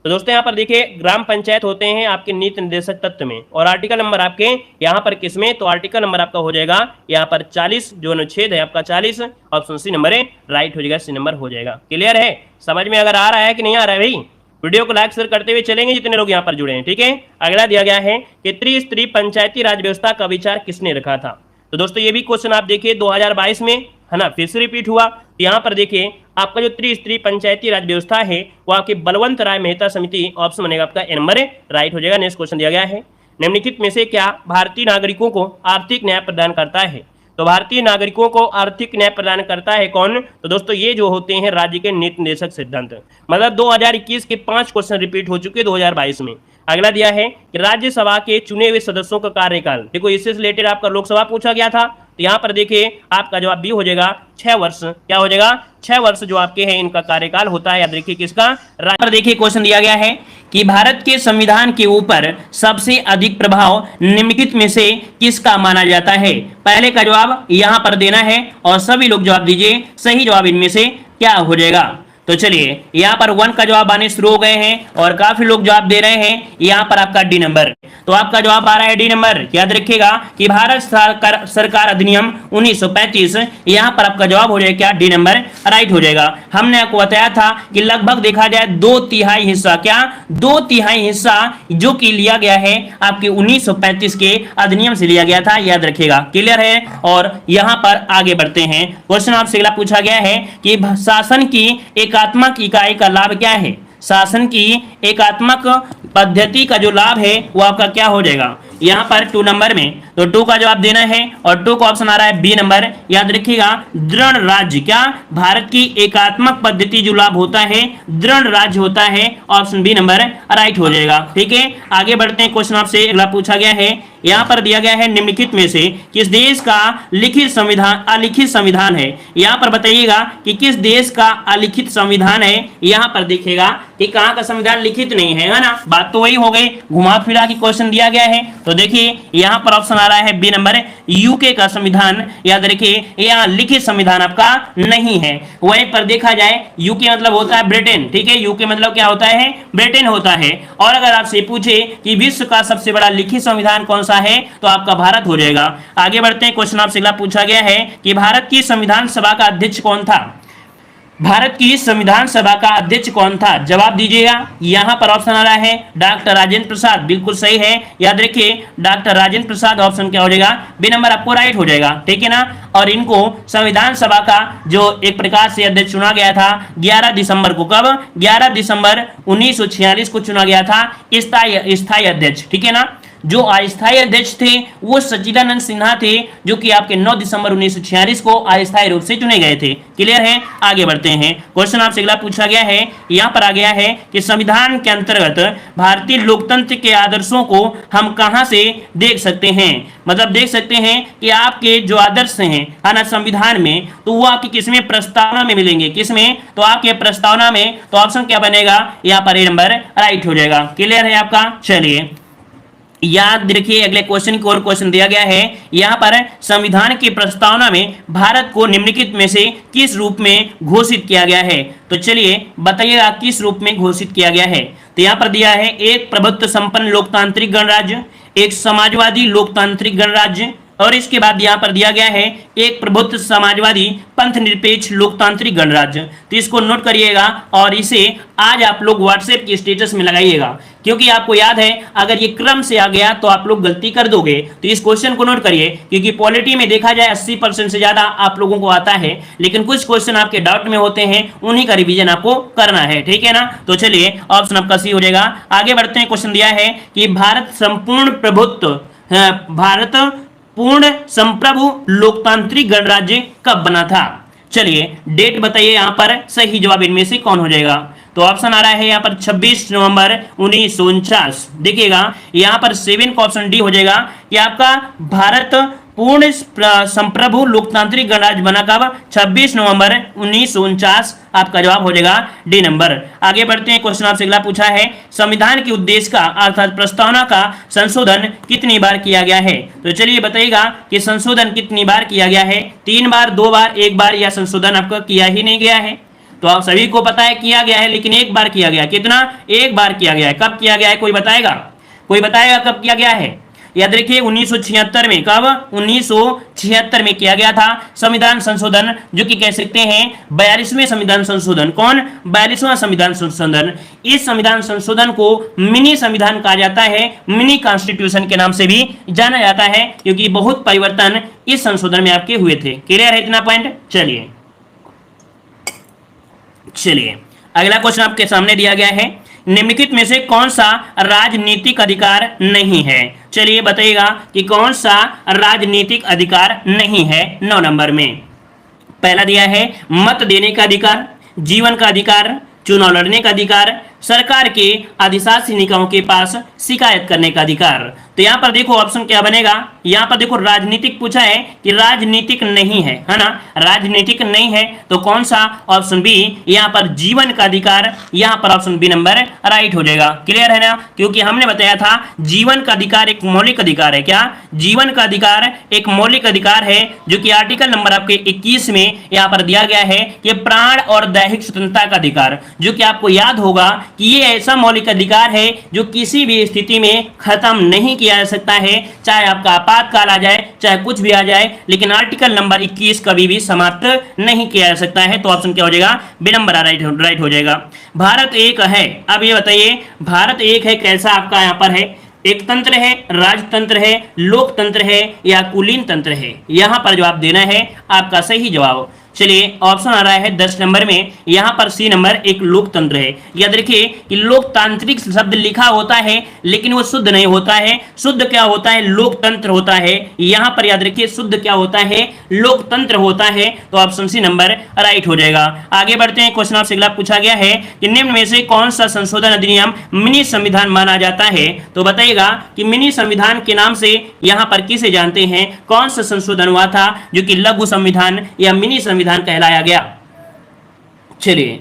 A: तो दोस्तों यहाँ पर देखिए ग्राम पंचायत होते हैं आपके नीति निर्देशक तत्व में, और आर्टिकल नंबर आपके यहाँ पर किसमें, तो आर्टिकल नंबर आपका हो जाएगा यहाँ पर 40, जो अनुच्छेद है आपका 40, ऑप्शन सी नंबर है राइट हो जाएगा, सी नंबर हो जाएगा। क्लियर है, समझ में अगर आ रहा है कि नहीं आ रहा है भाई, वीडियो को लाइक शेयर करते हुए चलेंगे जितने लोग यहाँ पर जुड़े हैं। ठीक है, अगला दिया गया है कि त्रिस्तरीय पंचायती राज व्यवस्था का विचार किसने रखा था। तो दोस्तों ये भी क्वेश्चन आप देखिए 2022 में, है ना, फिर से रिपीट हुआ। यहाँ पर देखिए आपका जो त्रिस्तरीय पंचायती राज व्यवस्था है वो आपकी बलवंत राय मेहता समिति, ऑप्शन बनेगा आपका ए नंबर राइट हो जाएगा। नेक्स्ट क्वेश्चन दिया गया है, निम्नलिखित में से क्या भारतीय नागरिकों को आर्थिक न्याय प्रदान करता है। तो भारतीय नागरिकों को आर्थिक न्याय प्रदान करता है कौन, तो दोस्तों ये जो होते हैं राज्य के नीति निर्देशक सिद्धांत। मतलब 2021 के 5 क्वेश्चन रिपीट हो चुके 2022 में। अगला दिया है कि राज्यसभा के चुने हुए सदस्यों का कार्यकाल, देखो इससे रिलेटेड आपका लोकसभा पूछा गया था, तो यहाँ पर देखिए आपका जवाब भी हो जाएगा 6 वर्ष। क्या हो जाएगा, 6 वर्ष जो आपके हैं इनका कार्यकाल होता है। याद रखिए किसका, पर देखिए क्वेश्चन दिया गया है कि भारत के संविधान के ऊपर सबसे अधिक प्रभाव निम्नलिखित में से किसका माना जाता है। पहले का जवाब यहाँ पर देना है और सभी लोग जवाब दीजिए, सही जवाब इनमें से क्या हो जाएगा। तो चलिए यहाँ पर 1 का जवाब आने शुरू हो गए हैं और काफी लोग जवाब दे रहे हैं। यहाँ पर आपका डी नंबर, तो आपका जवाब आ रहा है डी नंबर। याद रखिएगा कि भारत सरकार अधिनियम 1935, यहाँ पर आपका जवाब हो जाएगा क्या, डी नंबर राइट हो जाएगा। हमने आपको बताया था कि लगभग देखा जाए 2/3 हिस्सा, क्या 2/3 हिस्सा जो कि लिया गया है आपके 1935 के अधिनियम से लिया गया था। याद रखिएगा, क्लियर है। और यहाँ पर आगे बढ़ते हैं, क्वेश्चन आपसे अगला पूछा गया है कि शासन की एकात्मक इकाई का लाभ क्या है। शासन की एकात्मक पद्धति का जो लाभ है वो आपका क्या हो जाएगा, यहाँ पर 2 नंबर में, तो 2 का जवाब देना है और 2 का ऑप्शन आ रहा है बी नंबर। याद रखिएगा दृढ़ राज्य, क्या भारत की एकात्मक पद्धति जो लाभ होता है दृढ़ राज्य होता है, ऑप्शन बी नंबर राइट हो जाएगा। ठीक है, आगे बढ़ते हैं। क्वेश्चन आपसे अगला पूछा गया है, यहाँ पर दिया गया है निम्नलिखित में से किस देश का लिखित संविधान अलिखित संविधान है। यहाँ पर बताइएगा कि किस देश का अलिखित संविधान है। यहाँ पर देखिएगा कि कहाँ का संविधान लिखित नहीं है ना, बात तो वही हो गई, घुमा फिरा के क्वेश्चन दिया गया है। तो देखिए यहाँ पर ऑप्शन आ रहा है बी नंबर, यूके का संविधान। याद रखिए यहाँ लिखित संविधान आपका नहीं है। वहीं पर देखा जाए यूके मतलब होता है ब्रिटेन, ठीक है, यूके मतलब क्या होता है, ब्रिटेन होता है। और अगर आपसे पूछे कि विश्व का सबसे बड़ा लिखित संविधान कौन सा है, तो आपका भारत हो जाएगा। आगे बढ़ते हैं, क्वेश्चन आपसे अगला पूछा गया है कि भारत की संविधान सभा का अध्यक्ष कौन था। भारत की संविधान सभा का अध्यक्ष कौन था, जवाब दीजिएगा। यहाँ पर ऑप्शन आ रहा है डॉक्टर राजेंद्र प्रसाद, बिल्कुल सही है। याद रखिए डॉक्टर राजेंद्र प्रसाद, ऑप्शन क्या हो जाएगा, बी नंबर आपको राइट हो जाएगा। ठीक है ना। और इनको संविधान सभा का जो एक प्रकार से अध्यक्ष चुना गया था 11 दिसंबर को, कब, 11 दिसंबर 1946 को चुना गया था स्थायी अध्यक्ष। ठीक है ना। जो अस्थायी अध्यक्ष थे वो सच्चिदानंद सिन्हा थे, जो कि आपके 9 दिसंबर 1946 को अस्थायी रूप से चुने गए थे। क्लियर है। आगे बढ़ते हैं, क्वेश्चन आपसे अगला पूछा गया है, यहाँ पर आ गया है कि संविधान के अंतर्गत भारतीय लोकतंत्र के आदर्शों को हम कहां से देख सकते हैं। मतलब देख सकते हैं कि आपके जो आदर्श हैं है ना संविधान में, तो वो आपकी किसमें, प्रस्तावना में मिलेंगे। किसमें, तो आपके प्रस्तावना में। तो ऑप्शन क्या बनेगा, यहाँ पर ए नंबर राइट हो जाएगा। क्लियर है आपका। चलिए याद रखिए अगले क्वेश्चन की और क्वेश्चन दिया गया है, यहाँ पर संविधान की प्रस्तावना में भारत को निम्नलिखित में से किस रूप में घोषित किया गया है। तो चलिए बताइएगा किस रूप में घोषित किया गया है। तो यहाँ पर दिया है एक प्रभुत्व संपन्न लोकतांत्रिक गणराज्य, एक समाजवादी लोकतांत्रिक गणराज्य, और इसके बाद यहाँ पर दिया गया है एक प्रबुद्ध समाजवादी पंथ निरपेक्ष लोकतांत्रिक गणराज्य। तो इसको नोट करिएगा और इसे आज आप लोग व्हाट्सएप की स्टेटस में लगाइएगा, क्योंकि आपको याद है अगर ये क्रम से आ गया तो आप लोग गलती कर दोगे। तो इस क्वेश्चन को नोट करिए, क्योंकि पॉलिटी में देखा जाए 80% से ज्यादा आप लोगों को आता है, लेकिन कुछ क्वेश्चन आपके डाउट में होते हैं, उन्हीं का रिवीजन आपको करना है, ठीक है ना। तो चलिए ऑप्शन आपका सी हो जाएगा। आगे बढ़ते हैं। क्वेश्चन दिया है कि भारत पूर्ण संप्रभु लोकतांत्रिक गणराज्य कब बना था। चलिए डेट बताइए यहाँ पर, सही जवाब इनमें से कौन हो जाएगा। तो ऑप्शन आ रहा है यहाँ पर 26 नवंबर 1949। देखिएगा यहाँ पर 7 का ऑप्शन डी हो जाएगा कि आपका भारत पूर्ण संप्रभु लोकतांत्रिक गणराज्य बना कब, 26 नवंबर 1949 आपका जवाब हो जाएगा डी नंबर। आगे बढ़ते हैं। क्वेश्चन आपसे अगला पूछा है संविधान के उद्देश्य का अर्थात प्रस्तावना का संशोधन कितनी बार किया गया है। तो चलिए बताइएगा कि संशोधन कितनी बार किया गया है, 3 बार, 2 बार, 1 बार, या संशोधन आपका किया ही नहीं गया है। तो आप सभी को पता है किया गया है, लेकिन 1 बार किया गया। कितना? 1 बार किया गया है। कब किया गया है कोई बताएगा? कोई बताएगा कब किया गया है? याद रखिए 1976 में। कब? 1976 में किया गया था संविधान संशोधन, जो कि कह सकते हैं 42वें संविधान संशोधन। कौन? 42वां संविधान संशोधन। इस संविधान संशोधन को मिनी संविधान कहा जाता है, मिनी कॉन्स्टिट्यूशन के नाम से भी जाना जाता है, क्योंकि बहुत परिवर्तन इस संशोधन में आपके हुए थे। क्लियर है इतना पॉइंट? चलिए अगला क्वेश्चन आपके सामने दिया गया है, निम्नलिखित में से कौन सा राजनीतिक अधिकार नहीं है। चलिए बताइएगा कि कौन सा राजनीतिक अधिकार नहीं है। 9 नंबर में पहला दिया है मत देने का अधिकार, जीवन का अधिकार, चुनाव लड़ने का अधिकार, सरकार के अधिशासी निकायों के पास शिकायत करने का अधिकार। तो यहाँ पर देखो ऑप्शन क्या बनेगा। यहाँ पर देखो राजनीतिक पूछा है कि राजनीतिक नहीं है, है ना, राजनीतिक नहीं है। तो कौन सा? ऑप्शन बी, यहाँ पर जीवन का अधिकार। यहाँ पर ऑप्शन बी नंबर राइट हो जाएगा। क्लियर है ना, क्योंकि हमने बताया था जीवन का अधिकार एक मौलिक अधिकार है। क्या? जीवन का अधिकार एक मौलिक अधिकार है, जो कि आर्टिकल नंबर आपके 21 में यहाँ पर दिया गया है कि प्राण और दैहिक स्वतंत्रता का अधिकार, जो कि आपको याद होगा कि ये ऐसा मौलिक अधिकार है जो किसी भी स्थिति में खत्म नहीं किया जा सकता है, चाहे आपका आपातकाल आ जाए, चाहे कुछ भी आ जाए, लेकिन आर्टिकल नंबर 21 कभी भी समाप्त नहीं किया जा सकता है। तो ऑप्शन क्या हो जाएगा? बी नंबर राइट हो जाएगा। भारत एक है। अब ये बताइए भारत एक है कैसा आपका यहाँ पर है? एक तंत्र है, राजतंत्र है, लोकतंत्र है, या कुलीन तंत्र है? यहाँ पर जवाब देना है आपका सही जवाब। चलिए ऑप्शन आ रहा है 10 नंबर में, यहाँ पर सी नंबर एक लोकतंत्र है। याद रखिए कि लोकतांत्रिक शब्द लिखा होता है, लेकिन वो शुद्ध नहीं होता है। शुद्ध क्या होता है? लोकतंत्र होता है। यहाँ पर याद रखिए शुद्ध क्या होता है? लोकतंत्र होता है। तो ऑप्शन सी नंबर राइट हो जाएगा। आगे बढ़ते हैं। क्वेश्चन आपसे अगला पूछा गया है कि निम्न में से कौन सा संशोधन अधिनियम मिनी संविधान माना जाता है। तो बताइएगा कि मिनी संविधान के नाम से यहाँ पर किसे जानते हैं? कौन सा संशोधन हुआ था जो कि लघु संविधान या मिनी संविधान कहलाया गया? चलिए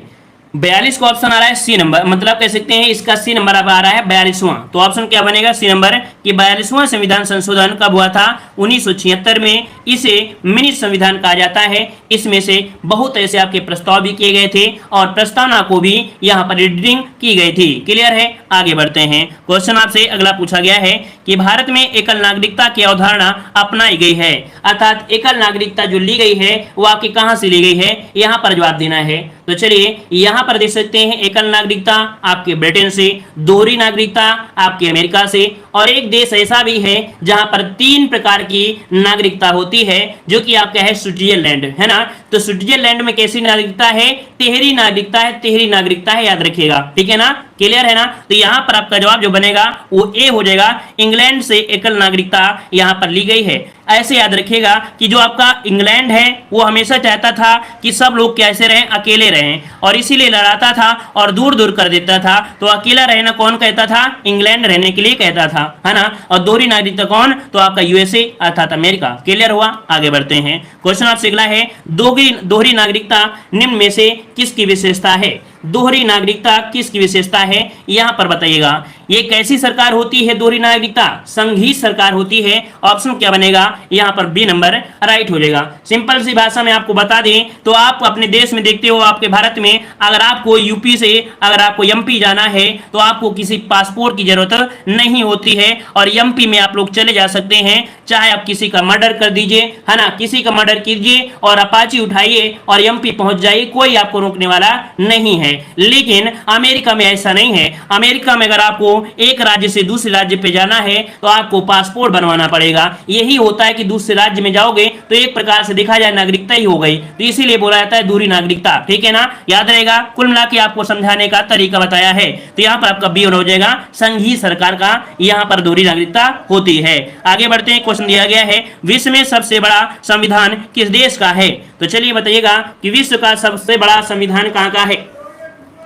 A: 42 का ऑप्शन आ रहा है सी नंबर, मतलब कह सकते हैं इसका सी नंबर अब आ रहा है 42वां। तो ऑप्शन क्या बनेगा? सी नंबर कि 42वां संविधान संशोधन कब हुआ था? 1976 में। इसे मिनी संविधान कहा जाता है। इसमें से बहुत ऐसे आपके प्रस्ताव भी किए गए थे और प्रस्तावना को भी यहाँ पर रीडिंग की गई थी। क्लियर है? आगे बढ़ते हैं। क्वेश्चन आपसे अगला पूछा गया है कि भारत में एकल नागरिकता की अवधारणा अपनाई गई है, अर्थात एकल नागरिकता जो ली गई है वो आपकी कहां से ली गई है? यहाँ पर जवाब देना है। तो चलिए यहाँ पर देख सकते हैं एकल नागरिकता आपके ब्रिटेन से, दोहरी नागरिकता आपके अमेरिका से, और एक देश ऐसा भी है जहां पर 3 प्रकार की नागरिकता होती है, जो कि आपका है स्विट्जरलैंड, है ना। तो स्विट्जरलैंड में कैसी नागरिकता है? तिहरी नागरिकता है, तिहरी नागरिकता है, याद रखिएगा। ठीक है ना, क्लियर है ना। तो यहाँ पर आपका जवाब जो बनेगा वो ए हो जाएगा। इंग्लैंड से एकल नागरिकता यहाँ पर ली गई है। ऐसे याद रखिएगा कि जो आपका इंग्लैंड है वो हमेशा चाहता था कि सब लोग कैसे रहें? अकेले रहें, और इसीलिए लड़ाता था और दूर दूर कर देता था। तो अकेला रहना कौन कहता था? इंग्लैंड रहने के लिए कहता था, है ना। और दोहरी नागरिकता कौन? तो आपका यूएसए अर्थात अमेरिका। क्लियर हुआ? आगे बढ़ते हैं। क्वेश्चन आपसे अगला है दोहरी नागरिकता निम्न में से किसकी विशेषता है? दोहरी नागरिकता किसकी विशेषता है? यहां पर बताइएगा। ये कैसी सरकार होती है दोहरी नागरिकता? संघीय सरकार होती है। ऑप्शन क्या बनेगा यहाँ पर? बी नंबर राइट हो जाएगा। सिंपल सी भाषा में आपको बता दें तो आप अपने देश में देखते हो, आपके भारत में अगर आपको यूपी से अगर आपको एमपी जाना है तो आपको किसी पासपोर्ट की जरूरत नहीं होती है और एमपी में आप लोग चले जा सकते हैं। चाहे आप किसी का मर्डर कर दीजिए, है ना, किसी का मर्डर कीजिए और अपाची उठाइए और एमपी पहुंच जाइए, कोई आपको रोकने वाला नहीं है। लेकिन अमेरिका में ऐसा नहीं है। अमेरिका में अगर आपको एक राज्य से दूसरे राज्य पे जाना है तो आपको पासपोर्ट बनवाना पड़ेगा। यही होता है कि दूसरे राज्य में जाओगे तो एक प्रकार से देखा जाए नागरिकता ही हो गई, तो इसीलिए बोला जाता है दूसरी नागरिकता। ठीक है ना, याद रहेगा। कुल मिला के आपको समझाने का तरीका बताया है। तो यहाँ पर आपका बी हो जाएगा, संघीय सरकार का यहाँ पर दूसरी नागरिकता होती है। आगे बढ़ते हैं, क्वेश्चन दिया गया है विश्व में सबसे बड़ा संविधान किस देश का है? तो चलिए बताइएगा कि विश्व का सबसे बड़ा संविधान कहाँ का है।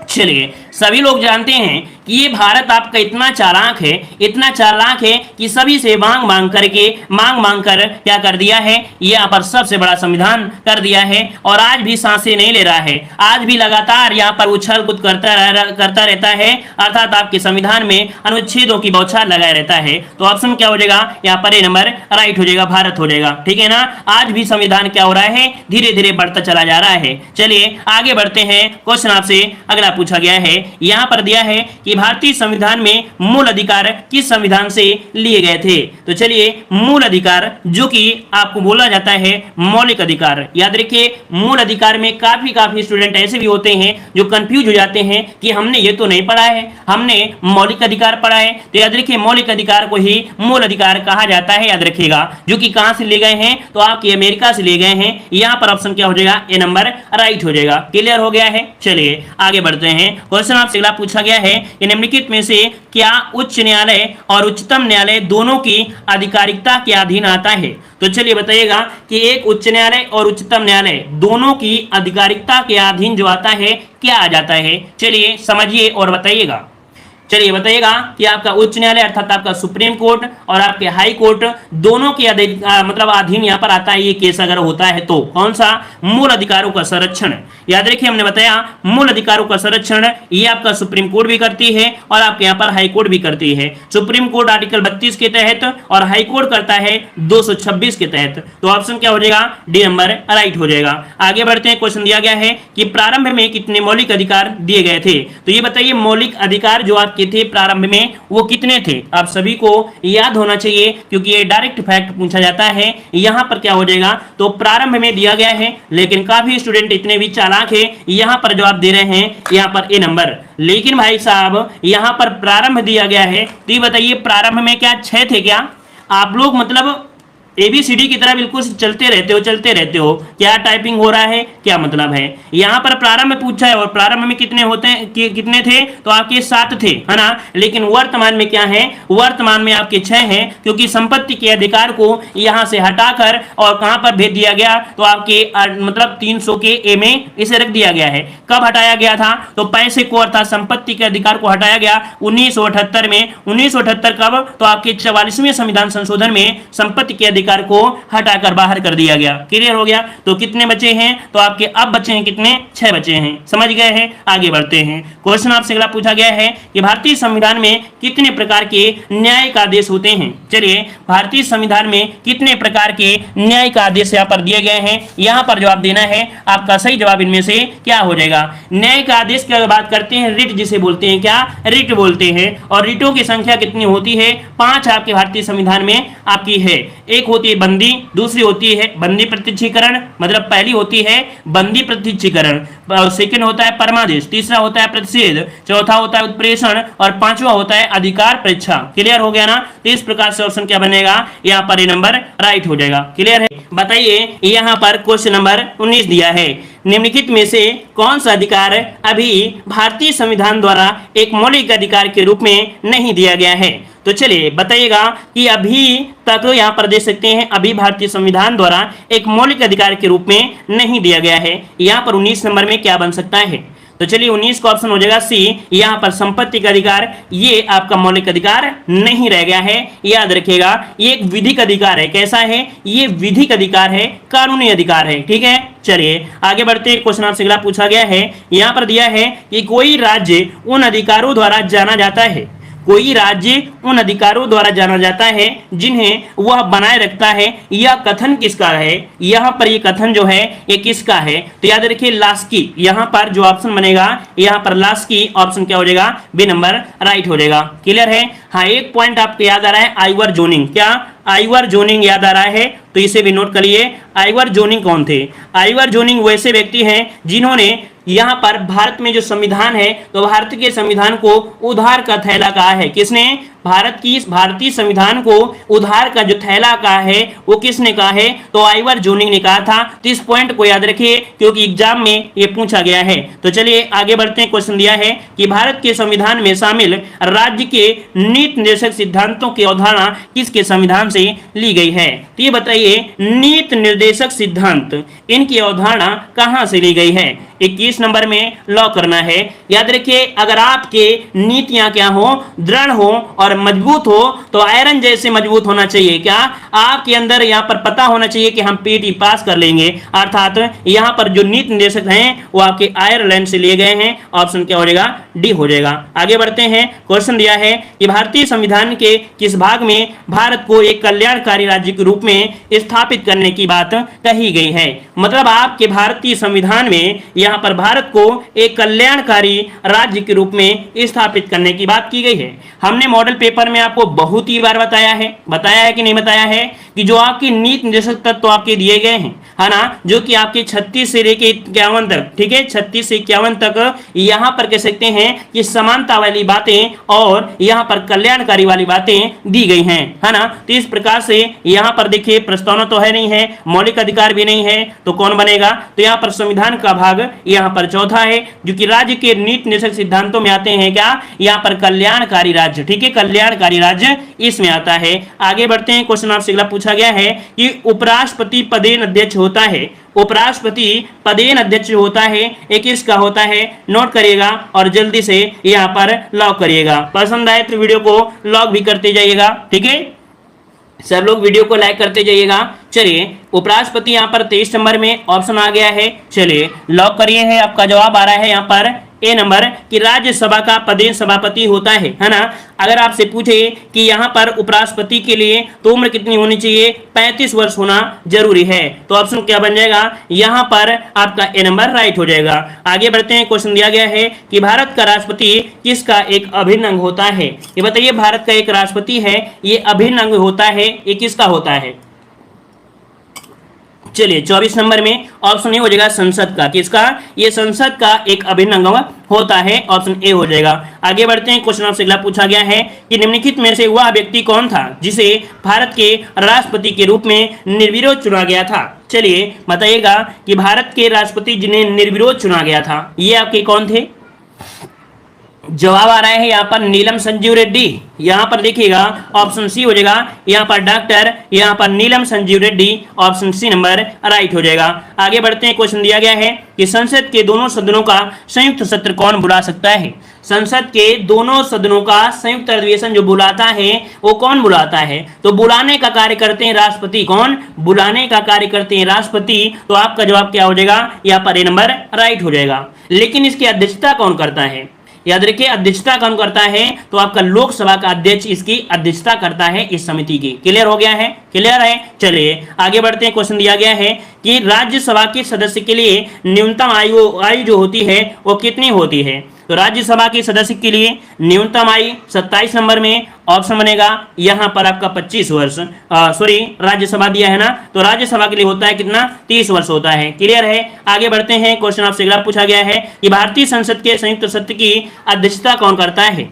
A: चलिए, सभी लोग जानते हैं कि ये भारत आपका इतना चालाक है, इतना चालाक है कि सभी से मांग मांग कर क्या कर दिया है, यहाँ पर सबसे बड़ा संविधान कर दिया है। और आज भी सांसें नहीं ले रहा है, आज भी लगातार यहाँ पर उछल कूद करता रहता है, अर्थात आपके संविधान में अनुच्छेदों की बौछार लगाया रहता है। तो ऑप्शन क्या हो जाएगा यहाँ पर? ए नंबर राइट हो जाएगा, भारत हो जाएगा। ठीक है ना, आज भी संविधान क्या हो रहा है, धीरे धीरे बढ़ता चला जा रहा है। चलिए आगे बढ़ते हैं, क्वेश्चन आपसे अगला पूछा गया है, यहाँ पर दिया है कि भारतीय संविधान में मूल अधिकार किस संविधान से लिए गए थे? तो चलिए, मूल अधिकार जो कि आपको बोला जाता है मौलिक अधिकार, याद रखिए मूल अधिकार में काफी स्टूडेंट ऐसे भी होते हैं जो कंफ्यूज हो जाते हैं कि हमने ये तो नहीं पढ़ा है, हमने मौलिक अधिकार पढ़ा है। तो याद रखिए मौलिक अधिकार को ही मूल अधिकार कहा जाता है, याद रखिएगा। जो कि कहां से लिए गए हैं? तो आपके अमेरिका से लिए गए हैं। यहाँ पर ऑप्शन क्या हो जाएगा? ए नंबर राइट हो जाएगा। क्लियर हो गया है। चलिए आगे बढ़ते हैं, क्वेश्चन आपसे अगला पूछा गया है कि निम्नलिखित में से क्या उच्च न्यायालय और उच्चतम न्यायालय दोनों की आधिकारिकता के अधीन आता है? तो चलिए बताइएगा कि एक उच्च न्यायालय और उच्चतम न्यायालय दोनों की आधिकारिकता के अधीन जो आता है क्या आ जाता है? चलिए समझिए और बताइएगा। चलिए बताइएगा कि आपका उच्च न्यायालय अर्थात आपका सुप्रीम कोर्ट और आपके हाई कोर्ट दोनों के मतलब अधीन यहाँ पर आता है ये केस अगर होता है तो। कौन सा? मूल अधिकारों का संरक्षण। याद रखिए हमने बताया मूल अधिकारों का संरक्षण ये आपका सुप्रीम कोर्ट भी करती है और आपके यहाँ पर हाई कोर्ट भी करती है। सुप्रीम कोर्ट आर्टिकल 32 के तहत और हाई कोर्ट करता है 226 के तहत। तो ऑप्शन क्या हो जाएगा? डी नंबर राइट हो जाएगा। आगे बढ़ते हैं, क्वेश्चन दिया गया है कि प्रारंभ में कितने मौलिक अधिकार दिए गए थे? तो ये बताइए मौलिक अधिकार जो आपके थे प्रारंभ में वो कितने थे? आप सभी को याद होना चाहिए क्योंकि ये डायरेक्ट फैक्ट पूछा जाता है। यहाँ पर क्या हो जाएगा? तो प्रारंभ में दिया गया है, लेकिन काफी स्टूडेंट इतने भी चालाक है, यहाँ पर जवाब दे रहे हैं यहाँ पर ए नंबर। लेकिन भाई साहब यहाँ पर प्रारंभ दिया गया है, तो ये बताइए प्रारंभ में क्या 6 थे क्या? आप लोग मतलब ABCD की तरह बिल्कुल चलते रहते हो। क्या टाइपिंग हो रहा है, क्या मतलब है? यहाँ पर प्रारंभ में पूछा है और प्रारंभ में कितने होते हैं, कितने थे? तो आपके 7 थे, है ना। लेकिन वर्तमान में क्या है? वर्तमान में आपके 6 हैं, क्योंकि संपत्ति के अधिकार को यहाँ से हटाकर और कहां पर भेज दिया गया? तो आपके मतलब 300 के ए में इसे रख दिया गया है। कब हटाया गया था? तो पैसे को अर्थात संपत्ति के अधिकार को हटाया गया 1978 में। 1978 कब? तो आपके 44वें संविधान संशोधन में संपत्ति के अधिकार को हटाकर बाहर कर दिया गया। क्लियर हो गया। तो कितने बचे हैं? तो आपके अब बचे हैं कितने? 6 बचे हैं। समझ गए हैं। आगे बढ़ते हैं, क्वेश्चन आपसे अगला पूछा गया है कि भारतीय संविधान में कितने प्रकार के न्यायिक आदेश होते हैं? चलिए भारतीय संविधान में कितने प्रकार के न्यायिक आदेश यहाँ पर दिए गए हैं, यहाँ पर जवाब देना है। आपका सही जवाब इनमें से क्या हो जाएगा? न्यायिक आदेश की बात करते हैं, रिट जिसे बोलते हैं, क्या रिट बोलते हैं। और रिटों की संख्या कितनी होती है? 5 आपके भारतीय संविधान में आपकी है। एक होती है बंदी, दूसरी होती है बंदी प्रत्यक्षीकरण, मतलब पहली होती है बंदी प्रत्यक्षीकरण, और सेकंड होता है परमादेश, तीसरा होता है प्रतिषेध, चौथा होता है उत्प्रेषण और पांचवा होता है अधिकार परीक्षा। क्लियर हो गया ना। तो इस प्रकार से ऑप्शन क्या बनेगा? यहाँ पर ये नंबर राइट हो जाएगा। क्लियर है। बताइए यहाँ पर क्वेश्चन नंबर 19 दिया है, निम्नलिखित में से कौन सा अधिकार अभी भारतीय संविधान द्वारा एक मौलिक अधिकार के रूप में नहीं दिया गया है? तो चलिए बताइएगा कि अभी तक यहाँ पर देख सकते हैं अभी भारतीय संविधान द्वारा एक मौलिक अधिकार के रूप में नहीं दिया गया है। यहाँ पर 19 नंबर में क्या बन सकता है? तो चलिए 19 का ऑप्शन हो जाएगा सी। यहाँ पर संपत्ति का अधिकार ये आपका मौलिक अधिकार नहीं रह गया है। याद रखिएगा ये एक विधिक अधिकार है। कैसा है? ये विधिक अधिकार है, कानूनी अधिकार है। ठीक है। चलिए आगे बढ़ते हैं, क्वेश्चन आपसे अगला पूछा गया है। यहाँ पर दिया है कि कोई राज्य उन अधिकारों द्वारा जाना जाता है।
B: कोई राज्य उन अधिकारों द्वारा जाना जाता है जिन्हें वह बनाए रखता है। यह कथन किसका है? यहाँ पर ये कथन जो है ये किसका है? तो याद रखिए लास्की। यहाँ पर जो ऑप्शन बनेगा यहाँ पर लास्की ऑप्शन क्या हो जाएगा? बी नंबर राइट हो जाएगा। क्लियर है? हाँ, एक पॉइंट आपको याद आ रहा है, आइवर जोनिंग। क्या आइवर जोनिंग याद आ रहा है? तो इसे भी नोट करिए। आइवर जोनिंग कौन थे? आइवर जोनिंग वैसे व्यक्ति हैं जिन्होंने यहाँ पर भारत में जो संविधान है तो भारत के संविधान को उधार का थैला कहा है। किसने? भारतीय संविधान को उधार का जो थैला कहा है वो किसने कहा है? तो आइवर जोनिंग ने कहा था। तो इस पॉइंट को याद रखिए क्योंकि एग्जाम में ये पूछा गया है। तो चलिए आगे बढ़ते हैं। क्वेश्चन दिया है कि भारत के संविधान में शामिल राज्य के नीति निर्देशक सिद्धांतों की अवधारणा किसके संविधान से ली गई है? तो ये बताइए, नीति निर्देशक सिद्धांत इनकी अवधारणा कहां से ली गई है? 21 नंबर में लॉ करना है। याद रखिए, अगर आपके नीतियां क्या हो? दृढ़ हो और मजबूत हो तो आयरन जैसे मजबूत होना चाहिए। क्या आपके अंदर यहाँ पर पता होना चाहिए कि हम पीटी पास कर लेंगे, अर्थात यहाँ पर जो नीति निर्देशक हैं वो आपके आयरलैंड से लिए गए हैं। ऑप्शन क्या हो जाएगा? डी हो जाएगा। आगे बढ़ते हैं। क्वेश्चन दिया है कि भारतीय संविधान के किस भाग में भारत को एक कल्याणकारी राज्य के रूप में स्थापित करने की बात कही गई है? मतलब आपके भारतीय संविधान में यहाँ पर भारत को एक कल्याणकारी राज्य के रूप में स्थापित करने की बात की गई है। हमने मॉडल पेपर में आपको बहुत ही बार बताया है कि नहीं बताया है कि जो आपके नीति निर्देशक तत्व आपके दिए गए हैं, है ना, जो कि आपके 36 से लेके 51 तक, ठीक है, 36 से 51 तक यहाँ पर कह सकते हैं कि समानता वाली बातें और यहाँ पर कल्याणकारी वाली बातें दी गई हैं, है ना। तो इस प्रकार से यहाँ पर देखिए प्रस्तावना तो है नहीं है, मौलिक अधिकार भी नहीं है, तो कौन बनेगा? तो यहाँ पर संविधान का भाग यहाँ पर चौथा है जो कि राज्य के नीति निर्देशक सिद्धांतों में आते हैं। क्या? यहाँ पर कल्याणकारी राज्य, ठीक है, कल्याणकारी राज्य इसमें आता है। आगे बढ़ते हैं। क्वेश्चन आपसे अगला पूछा गया है कि उपराष्ट्रपति पदेन अध्यक्ष होता है, उपराष्ट्रपति पदेन अध्यक्ष होता है, एक किसका होता है? नोट करिएगा और जल्दी से यहाँ पर लॉक करिएगा। पसंद आए तो वीडियो को लॉक भी करते जाइएगा, ठीक है, सब लोग वीडियो को लाइक करते जाइएगा। चलिए, उपराष्ट्रपति यहाँ पर 23 नंबर में ऑप्शन आ गया है। चलिए लॉक करिए। है आपका जवाब आ रहा है यहाँ पर ए नंबर कि राज्यसभा का पदेन सभापति होता है ना। अगर आपसे पूछे कि यहाँ पर उपराष्ट्रपति के लिए तो उम्र कितनी होनी चाहिए? 35 वर्ष होना जरूरी है। तो ऑप्शन क्या बन जाएगा? यहाँ पर आपका ए नंबर राइट हो जाएगा। आगे बढ़ते हैं। क्वेश्चन दिया गया है कि भारत का राष्ट्रपति किसका एक अभिन्न अंग होता है? ये बताइए, भारत का एक राष्ट्रपति है, ये अभिन्न अंग होता है, ये किसका होता है? चलिए 24 नंबर में ऑप्शन ए हो जाएगा संसद का। किसका? ये संसद का एक अभिन्न अंग होता है। ऑप्शन ए हो जाएगा। आगे बढ़ते हैं। क्वेश्चन आपसे अगला पूछा गया है कि निम्नलिखित में से वह व्यक्ति कौन था जिसे भारत के राष्ट्रपति के रूप में निर्विरोध चुना गया था? चलिए बताइएगा कि भारत के राष्ट्रपति जिन्हें निर्विरोध चुना गया था ये आपके कौन थे? जवाब आ रहा है यहाँ पर नीलम संजीव रेड्डी। यहाँ पर देखिएगा ऑप्शन सी हो जाएगा, यहाँ पर डॉक्टर, यहाँ पर Neelam Sanjiva Reddy, option C number right हो जाएगा। आगे बढ़ते हैं। क्वेश्चन दिया गया है कि संसद के दोनों सदनों का संयुक्त सत्र कौन बुला सकता है? संसद के दोनों सदनों का संयुक्त अधिवेशन जो बुलाता है वो कौन बुलाता है? तो बुलाने का कार्य करते हैं राष्ट्रपति। कौन? बुलाने का कार्य करते हैं राष्ट्रपति। तो आपका जवाब क्या हो जाएगा? यहाँ पर ए नंबर राइट हो जाएगा। लेकिन इसकी अध्यक्षता कौन करता है? याद रखिए, अध्यक्षता कौन करता है? तो आपका लोकसभा का अध्यक्ष इसकी अध्यक्षता करता है इस समिति की। क्लियर हो गया है? क्लियर है। चलिए आगे बढ़ते हैं। क्वेश्चन दिया गया है कि राज्यसभा के सदस्य के लिए न्यूनतम आयु जो होती है वो कितनी होती है? तो राज्यसभा के सदस्य के लिए न्यूनतम आयु 27 नंबर में ऑप्शन बनेगा यहाँ पर आपका 25 वर्ष, सॉरी राज्यसभा दिया है ना, तो राज्यसभा के लिए होता है कितना? 30 वर्ष होता है। क्लियर है। आगे बढ़ते हैं। क्वेश्चन आपसे अगला पूछा गया है कि भारतीय संसद के संयुक्त सत्र की अध्यक्षता कौन करता है?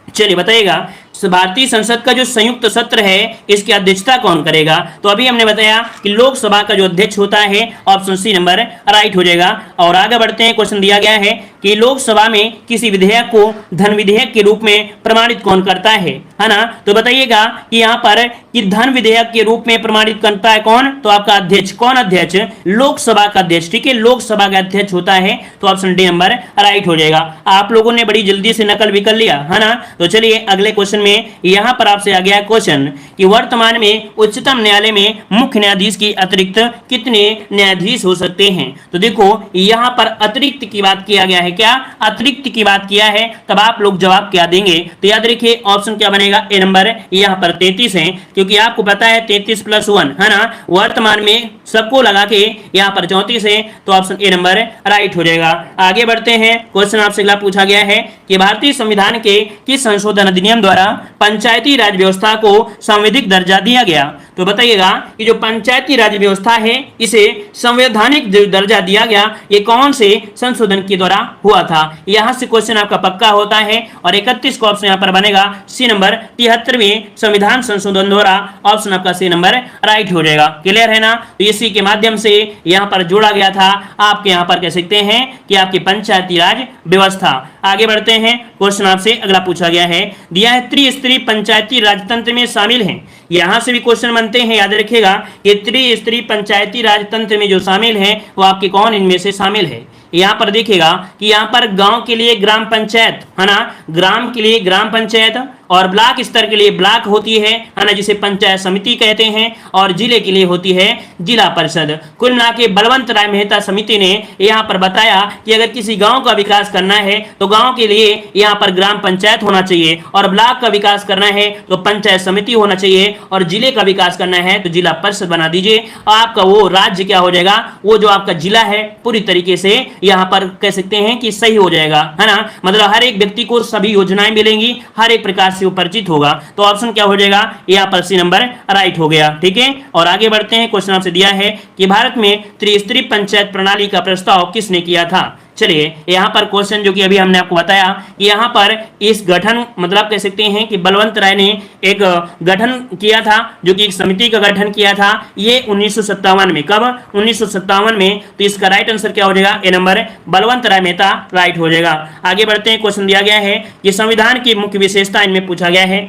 B: चलिए बताइएगा, भारतीय संसद का जो संयुक्त सत्र है इसकी अध्यक्षता कौन करेगा? तो अभी हमने बताया कि लोकसभा का जो अध्यक्ष होता है, ऑप्शन सी नंबर राइट हो जाएगा। और आगे बढ़ते हैं। क्वेश्चन दिया गया है कि लोकसभा में किसी विधेयक को धन विधेयक के रूप में प्रमाणित कौन करता है? है ना। तो बताइएगा कि यहाँ पर कि धन विधेयक के रूप में प्रमाणित करता है कौन, तो आपका अध्यक्ष। कौन अध्यक्ष, लोकसभा का अध्यक्ष, ठीक है, लोकसभा का अध्यक्ष होता है। तो ऑप्शन डी नंबर राइट हो जाएगा। आप लोगों ने बड़ी जल्दी से नकल भी कर लिया, है ना। तो चलिए अगले क्वेश्चन में यहाँ पर आपसे आ गया क्वेश्चन कि वर्तमान में उच्चतम न्यायालय में मुख्य न्यायाधीश की अतिरिक्त कितने न्यायाधीश हो सकते हैं। तो देखो यहाँ पर अतिरिक्त की बात किया गया है, क्या अतिरिक्त की बात किया है, तब आप लोग जवाब क्या देंगे। तो याद रखिए ऑप्शन क्या बनेगा, ए नंबर यहाँ पर 33 है, क्योंकि आपको पता है 33 + 1, है ना। वर्तमान में सबको लगा के यहाँ पर 34 है, तो ऑप्शन ए नंबर राइट हो जाएगा। आगे बढ़ते हैं, क्वेश्चन आपसे अगला पूछा गया है कि भारतीय संविधान के किस संशोधन अधिनियम द्वारा पंचायती राज व्यवस्था को संवैधानिक दर्जा दिया गया। तो बताइएगा कि जो पंचायती राज व्यवस्था है इसे संवैधानिक दर्जा दिया गया, ये कौन से संशोधन के द्वारा हुआ था। यहां से क्वेश्चन आपका पक्का होता है और 31 का ऑप्शन यहां पर बनेगा सी नंबर, 73वें संविधान संशोधन द्वारा। ऑप्शन आपका सी नंबर राइट हो जाएगा। क्लियर है ना। तो इसी के माध्यम से यहां पर जोड़ा गया था आपके यहां पर कह सकते हैं कि आपकी पंचायती राज व्यवस्था। आगे बढ़ते हैं, क्वेश्चन आपसे अगला पूछा गया है, दिया है त्रिस्तरीय पंचायती राजतंत्र में शामिल है। यहां से भी क्वेश्चन बनते हैं, याद रखिएगा कि त्रिस्तरीय पंचायती राजतंत्र में जो शामिल है वो आपके कौन इनमें से शामिल है। यहाँ पर देखिएगा कि यहाँ पर गांव के लिए ग्राम पंचायत, है ना, ग्राम के लिए ग्राम पंचायत, और ब्लॉक स्तर के लिए ब्लॉक होती है ना, जिसे पंचायत समिति कहते हैं, और जिले के लिए होती है जिला परिषद। कुल मिला के बलवंत राय मेहता समिति ने यहाँ पर बताया कि अगर किसी गांव का विकास करना है तो गांव के लिए यहाँ पर ग्राम पंचायत होना चाहिए, और ब्लॉक का विकास करना है तो पंचायत समिति होना चाहिए, और जिले का विकास करना है तो जिला परिषद बना दीजिए। आपका वो राज्य क्या हो जाएगा, वो जो आपका जिला है पूरी तरीके से यहाँ पर कह सकते हैं कि सही हो जाएगा, है ना। मतलब हर एक व्यक्ति को सभी योजनाएं मिलेंगी, हर एक प्रकार से वो परिचित होगा। तो ऑप्शन क्या हो जाएगा, यहाँ पर सी नंबर राइट हो गया। ठीक है, और आगे बढ़ते हैं, क्वेश्चन आपसे दिया है कि भारत में त्रिस्तरीय पंचायत प्रणाली का प्रस्ताव किसने किया था। चलिए यहाँ पर क्वेश्चन जो कि अभी हमने आपको बताया कि यहाँ पर इस गठन मतलब कह सकते हैं कि बलवंत राय ने एक गठन किया था, जो कि एक समिति का गठन किया था, ये 1957 में। कब, 1957 में। तो इसका राइट आंसर क्या हो जाएगा, ए नंबर, बलवंत राय मेहता राइट हो जाएगा। आगे बढ़ते हैं, क्वेश्चन दिया गया है कि संविधान की मुख्य विशेषता इनमें पूछा गया है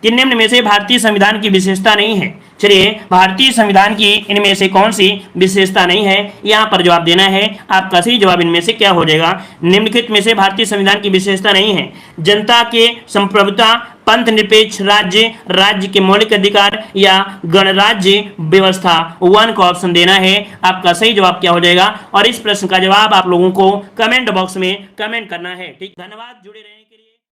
B: कि निम्न में से भारतीय संविधान की विशेषता नहीं है। चलिए भारतीय संविधान की इनमें से कौन सी विशेषता नहीं है, यहाँ पर जवाब देना है। आपका सही जवाब इनमें से क्या हो जाएगा, निम्नलिखित में से भारतीय संविधान की विशेषता नहीं है। जनता के संप्रभुता, पंथ निरपेक्ष राज्य, राज्य के मौलिक अधिकार, या गणराज्य व्यवस्था। 1 का ऑप्शन देना है। आपका सही जवाब क्या हो जाएगा, और इस प्रश्न का जवाब आप लोगों को कमेंट बॉक्स में कमेंट करना है। ठीक, धन्यवाद, जुड़े रहें।